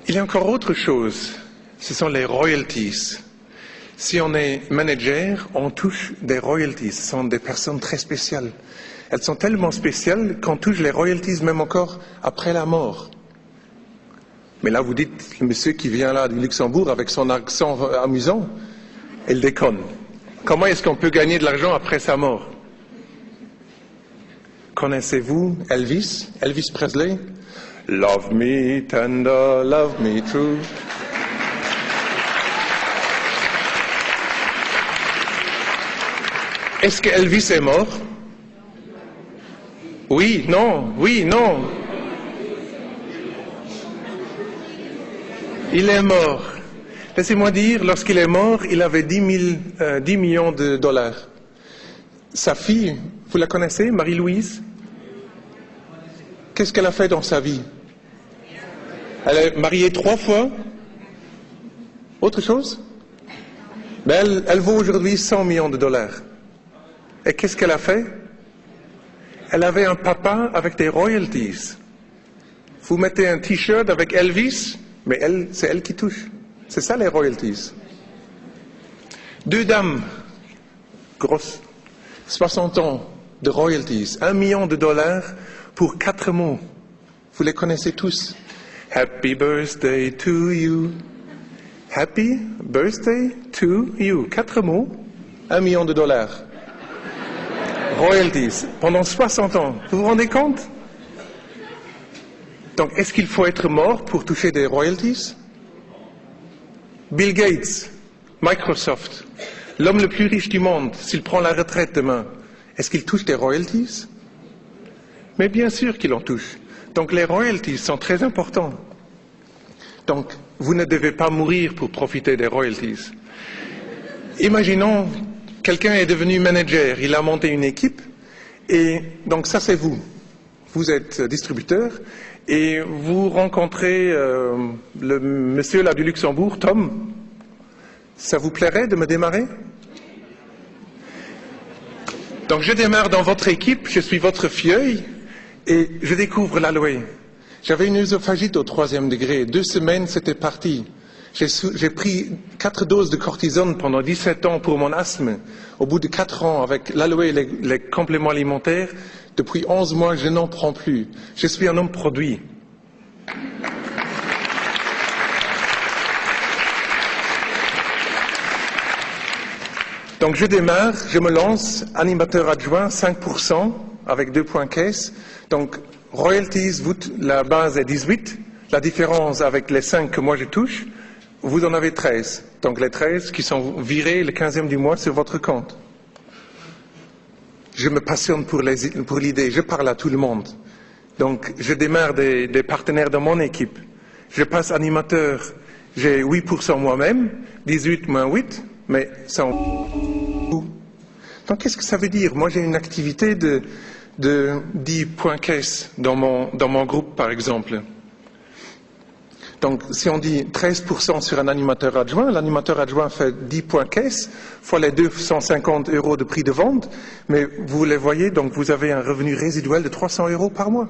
Il y a encore autre chose, ce sont les royalties. Si on est manager, on touche des royalties. Ce sont des personnes très spéciales. Elles sont tellement spéciales qu'on touche les royalties même encore après la mort. Mais là, vous dites, le monsieur qui vient là du Luxembourg avec son accent amusant, il déconne. Comment est-ce qu'on peut gagner de l'argent après sa mort? Connaissez-vous Elvis? Elvis Presley? Love me tender, love me true. Est-ce que Elvis est mort? Oui, non, oui, non. Il est mort. Laissez-moi dire, lorsqu'il est mort, il avait 10 millions de dollars. Sa fille, vous la connaissez, Marie-Louise? Qu'est-ce qu'elle a fait dans sa vie? Elle est mariée 3 fois. Autre chose? Ben, elle vaut aujourd'hui 100 millions de dollars. Et qu'est-ce qu'elle a fait? Elle avait un papa avec des royalties. Vous mettez un t-shirt avec Elvis, mais c'est elle qui touche. C'est ça les royalties. 2 dames, grosses, 60 ans de royalties, 1 million de dollars pour 4 mots. Vous les connaissez tous. Happy birthday to you. Happy birthday to you. 4 mots, 1 million de dollars. Royalties, pendant 60 ans. Vous vous rendez compte? Donc, est-ce qu'il faut être mort pour toucher des royalties? Bill Gates, Microsoft, l'homme le plus riche du monde, s'il prend la retraite demain, est-ce qu'il touche des royalties? Mais bien sûr qu'il en touche. Donc, les royalties sont très importants. Donc, vous ne devez pas mourir pour profiter des royalties. Imaginons, quelqu'un est devenu manager, il a monté une équipe, et donc ça c'est vous. Vous êtes distributeur, et vous rencontrez le monsieur là du Luxembourg, Tom. Ça vous plairait de me démarrer? Donc je démarre dans votre équipe, je suis votre filleul, et je découvre l'aloe. J'avais une œsophagite au 3e degré, 2 semaines c'était parti. J'ai pris 4 doses de cortisone pendant 17 ans pour mon asthme. Au bout de 4 ans, avec l'aloe et les compléments alimentaires, depuis 11 mois, je n'en prends plus. Je suis un homme produit. Donc je démarre, je me lance, animateur adjoint, 5%, avec 2 points caisse. Donc royalties, la base est 18. La différence avec les 5 que moi je touche, vous en avez 13. Donc les 13 qui sont virés le 15e du mois sur votre compte. Je me passionne pour l'idée, je parle à tout le monde. Donc je démarre des partenaires dans mon équipe. Je passe animateur, j'ai 8% moi-même, 18 moins 8, mais ça en... Donc qu'est-ce que ça veut dire? Moi j'ai une activité de 10 points caisse dans mon groupe par exemple. Donc, si on dit 13% sur un animateur adjoint, l'animateur adjoint fait 10 points caisse, fois les 250 € de prix de vente, mais vous les voyez, donc vous avez un revenu résiduel de 300 € par mois.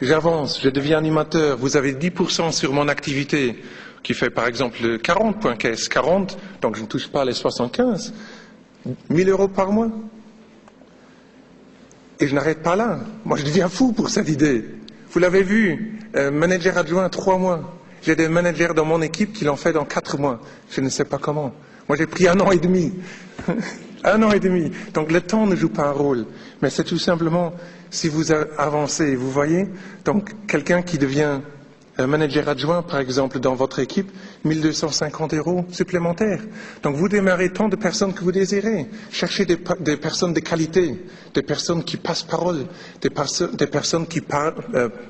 J'avance, je deviens animateur, vous avez 10% sur mon activité, qui fait par exemple 40 points caisse, 40, donc je ne touche pas les 75, 1000 € par mois. Et je n'arrête pas là, moi je deviens fou pour cette idée. Vous l'avez vu, manager adjoint 3 mois. J'ai des managers dans mon équipe qui l'ont fait dans 4 mois. Je ne sais pas comment. Moi j'ai pris 1 an et demi. 1 an et demi. Donc le temps ne joue pas un rôle. Mais c'est tout simplement, si vous avancez, vous voyez, donc quelqu'un qui devient manager adjoint, par exemple, dans votre équipe, 1250 € supplémentaires. Donc vous démarrez tant de personnes que vous désirez. Cherchez des personnes de qualité, des personnes qui passent parole, des personnes qui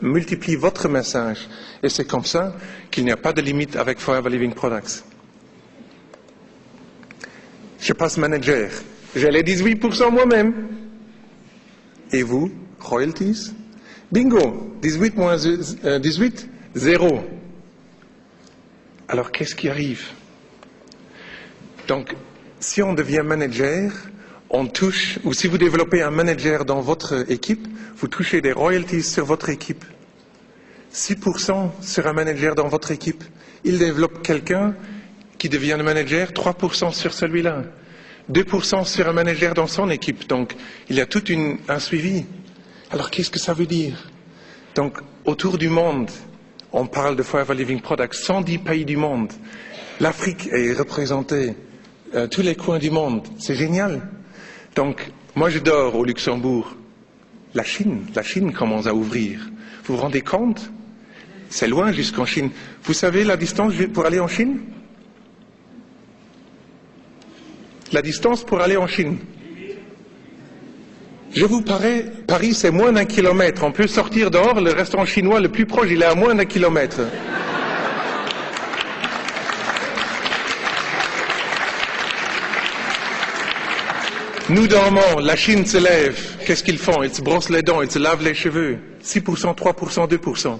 multiplient votre message. Et c'est comme ça qu'il n'y a pas de limite avec Forever Living Products. Je passe manager. J'ai les 18% moi-même. Et vous, royalties? Bingo, 18 moins 18, 0. Alors qu'est-ce qui arrive? Donc, si on devient manager, on touche, ou si vous développez un manager dans votre équipe, vous touchez des royalties sur votre équipe. 6% sur un manager dans votre équipe. Il développe quelqu'un qui devient le manager, 3% sur celui-là. 2% sur un manager dans son équipe. Donc, il y a tout un suivi. Alors, qu'est-ce que ça veut dire? Donc, autour du monde, on parle de Forever Living Products, 110 pays du monde. L'Afrique est représentée, tous les coins du monde. C'est génial. Donc, moi, je dors au Luxembourg. La Chine commence à ouvrir. Vous vous rendez compte? C'est loin jusqu'en Chine. Vous savez la distance pour aller en Chine? La distance pour aller en Chine. Je vous parie, c'est moins d'1 kilomètre. On peut sortir dehors, le restaurant chinois le plus proche, il est à moins d'1 kilomètre. Nous dormons, la Chine se lève. Qu'est-ce qu'ils font? Ils se brossent les dents, ils se lavent les cheveux. 6%, 3%, 2%.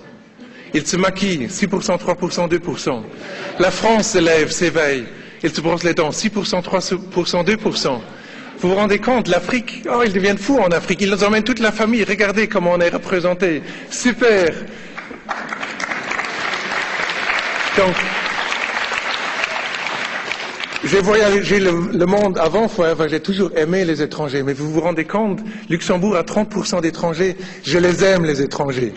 Ils se maquillent, 6%, 3%, 2%. La France se lève, s'éveille. Ils se brossent les dents, 6%, 3%, 2%. Vous vous rendez compte, l'Afrique, oh, ils deviennent fous en Afrique. Ils nous emmènent toute la famille. Regardez comment on est représenté. Super. Donc, j'ai voyagé le monde avant, j'ai toujours aimé les étrangers. Mais vous vous rendez compte, Luxembourg a 30% d'étrangers. Je les aime, les étrangers.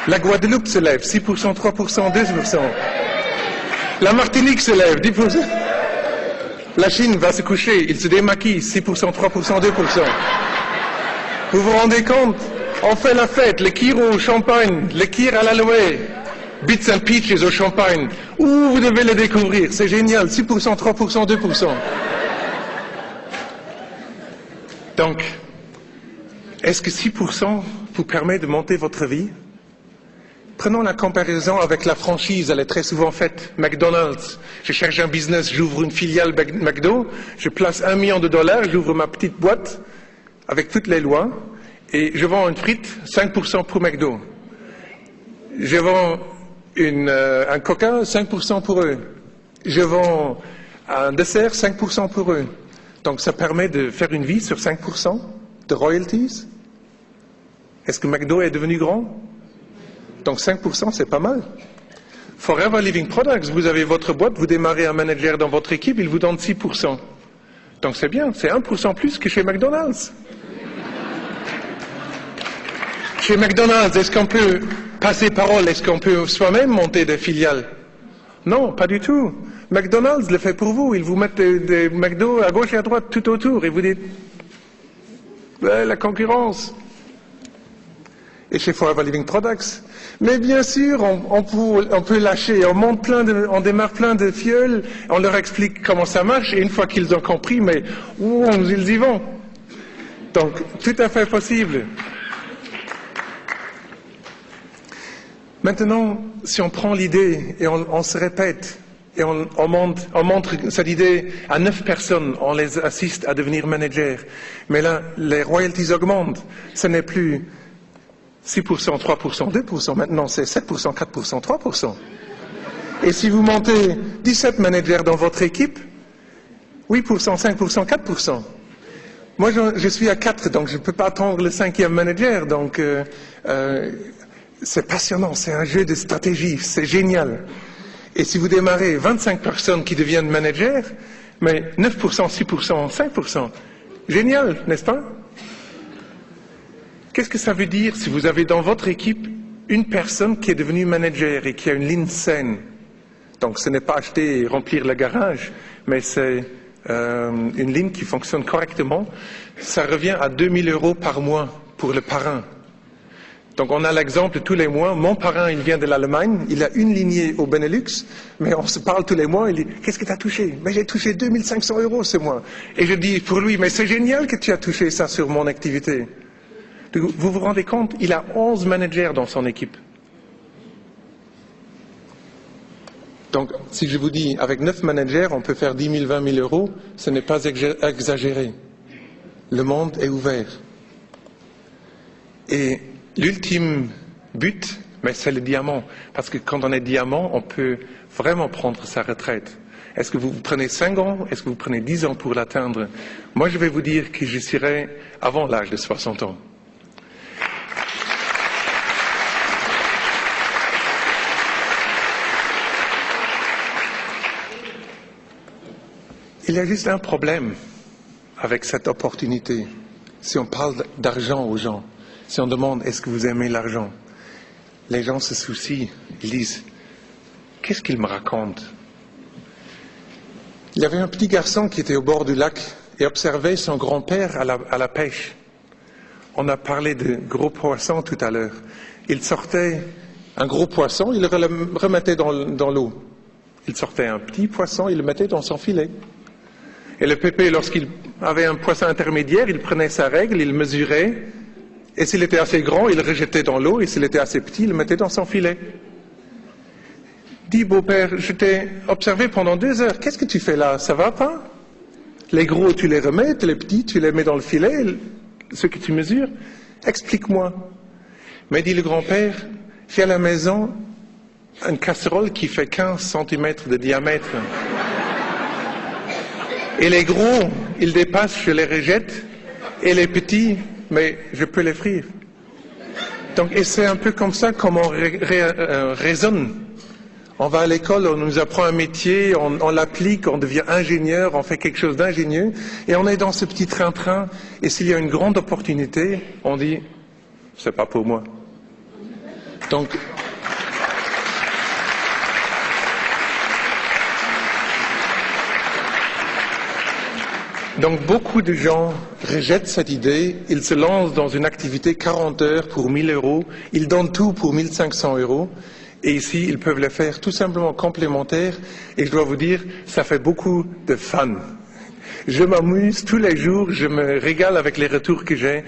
La Guadeloupe se lève, 6%, 3%, 2%. La Martinique se lève, 10%. La Chine va se coucher, il se démaquille, 6%, 3%, 2%. Vous vous rendez compte? On fait la fête, les kirs au champagne, les kirs à l'aloe, bits and peaches au champagne. Vous devez les découvrir, c'est génial, 6%, 3%, 2%. Donc, est-ce que 6% vous permet de monter votre vie? Prenons la comparaison avec la franchise, elle est très souvent faite. McDonald's, je cherche un business, j'ouvre une filiale McDo, je place $1 million, j'ouvre ma petite boîte avec toutes les lois et je vends une frite, 5% pour McDo. Je vends un coca, 5% pour eux. Je vends un dessert, 5% pour eux. Donc ça permet de faire une vie sur 5% de royalties. Est-ce que McDo est devenu grand? Donc 5%, c'est pas mal. Forever Living Products, vous avez votre boîte, vous démarrez un manager dans votre équipe, il vous donne 6%. Donc c'est bien, c'est 1% plus que chez McDonald's. Chez McDonald's, est-ce qu'on peut passer parole? Est-ce qu'on peut soi-même monter des filiales? Non, pas du tout. McDonald's le fait pour vous. Ils vous mettent des McDo à gauche et à droite, tout autour, et vous dites, la concurrence. Et chez Forever Living Products, mais bien sûr, on peut lâcher, on démarre plein de fioles, on leur explique comment ça marche, et une fois qu'ils ont compris, mais ils y vont. Donc, tout à fait possible. Maintenant, si on prend l'idée et on se répète, et on montre cette idée à 9 personnes, on les assiste à devenir managers, mais là, les royalties augmentent, ce n'est plus 6%, 3%, 2%, maintenant c'est 7%, 4%, 3%. Et si vous montez 17 managers dans votre équipe, 8%, 5%, 4%. Moi, je suis à 4, donc je ne peux pas attendre le 5e manager, donc c'est passionnant, c'est un jeu de stratégie, c'est génial. Et si vous démarrez 25 personnes qui deviennent managers, mais 9%, 6%, 5%, génial, n'est-ce pas? Qu'est-ce que ça veut dire si vous avez dans votre équipe une personne qui est devenue manager et qui a une ligne saine? Donc ce n'est pas acheter et remplir le garage, mais c'est une ligne qui fonctionne correctement. Ça revient à 2 000 € par mois pour le parrain. Donc on a l'exemple tous les mois, mon parrain il vient de l'Allemagne, il a une lignée au Benelux, mais on se parle tous les mois, il dit « Qu'est-ce que tu as touché ?»« Mais j'ai touché 2 500 € ce mois. » Et je dis pour lui « Mais c'est génial que tu as touché ça sur mon activité. » Vous vous rendez compte, il a 11 managers dans son équipe. Donc, si je vous dis, avec 9 managers, on peut faire 10 000, 20 000 €, ce n'est pas exagéré. Le monde est ouvert. Et l'ultime but, mais c'est le diamant. Parce que quand on est diamant, on peut vraiment prendre sa retraite. Est-ce que vous prenez 5 ans? Est-ce que vous prenez 10 ans pour l'atteindre? Moi, je vais vous dire que je serai avant l'âge de 60 ans. Il y a juste un problème avec cette opportunité. Si on parle d'argent aux gens, si on demande est-ce que vous aimez l'argent, les gens se soucient, ils disent qu'est-ce qu'il me raconte? Il y avait un petit garçon qui était au bord du lac et observait son grand-père à la pêche. On a parlé de gros poissons tout à l'heure. Il sortait un gros poisson, il le remettait dans l'eau. Il sortait un petit poisson, il le mettait dans son filet. Et le pépé, lorsqu'il avait un poisson intermédiaire, il prenait sa règle, il mesurait, et s'il était assez grand, il le rejetait dans l'eau, et s'il était assez petit, il le mettait dans son filet. Dis, beau-père, je t'ai observé pendant 2 heures, qu'est-ce que tu fais là? Ça va pas? Les gros, tu les remets, les petits, tu les mets dans le filet, ceux que tu mesures, explique-moi. Mais dit le grand-père, j'ai à la maison une casserole qui fait 15 cm de diamètre. Et les gros, ils dépassent, je les rejette, et les petits, mais je peux les frire. Donc, et c'est un peu comme ça comment on raisonne. On va à l'école, on nous apprend un métier, on l'applique, on devient ingénieur, on fait quelque chose d'ingénieux, et on est dans ce petit train-train, et s'il y a une grande opportunité, on dit, c'est pas pour moi. Donc beaucoup de gens rejettent cette idée, ils se lancent dans une activité 40 heures pour 1 000 euros, ils donnent tout pour 1 500 euros, et ici ils peuvent le faire tout simplement complémentaire, et je dois vous dire, ça fait beaucoup de fun. Je m'amuse tous les jours, je me régale avec les retours que j'ai,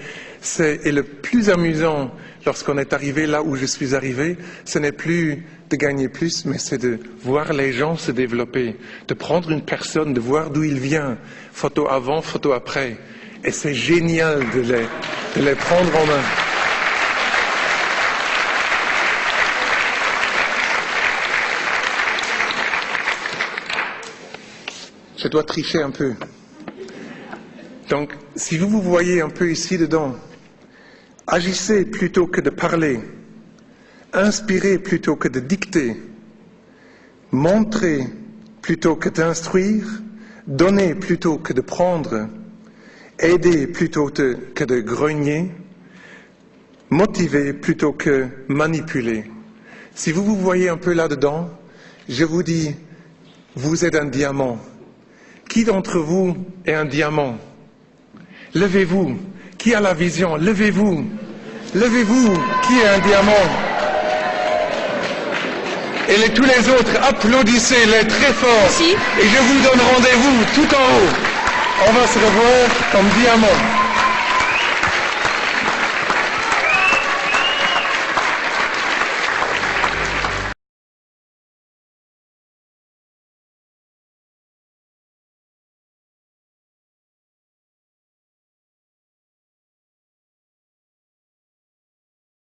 et le plus amusant lorsqu'on est arrivé là où je suis arrivé, ce n'est plus de gagner plus, mais c'est de voir les gens se développer, de prendre une personne, de voir d'où il vient, photo avant, photo après. Et c'est génial de les prendre en main. Je dois tricher un peu. Donc, si vous vous voyez un peu ici dedans, agissez plutôt que de parler, inspirez plutôt que de dicter, montrez plutôt que d'instruire, donnez plutôt que de prendre, aidez plutôt que de grogner, motivez plutôt que manipuler. Si vous vous voyez un peu là-dedans, je vous dis, vous êtes un diamant. Qui d'entre vous est un diamant? Levez-vous. Qui a la vision? Levez-vous. Levez-vous. Qui est un diamant? Et tous les autres, applaudissez-les très fort. Merci. Et je vous donne rendez-vous tout en haut. On va se revoir comme diamant.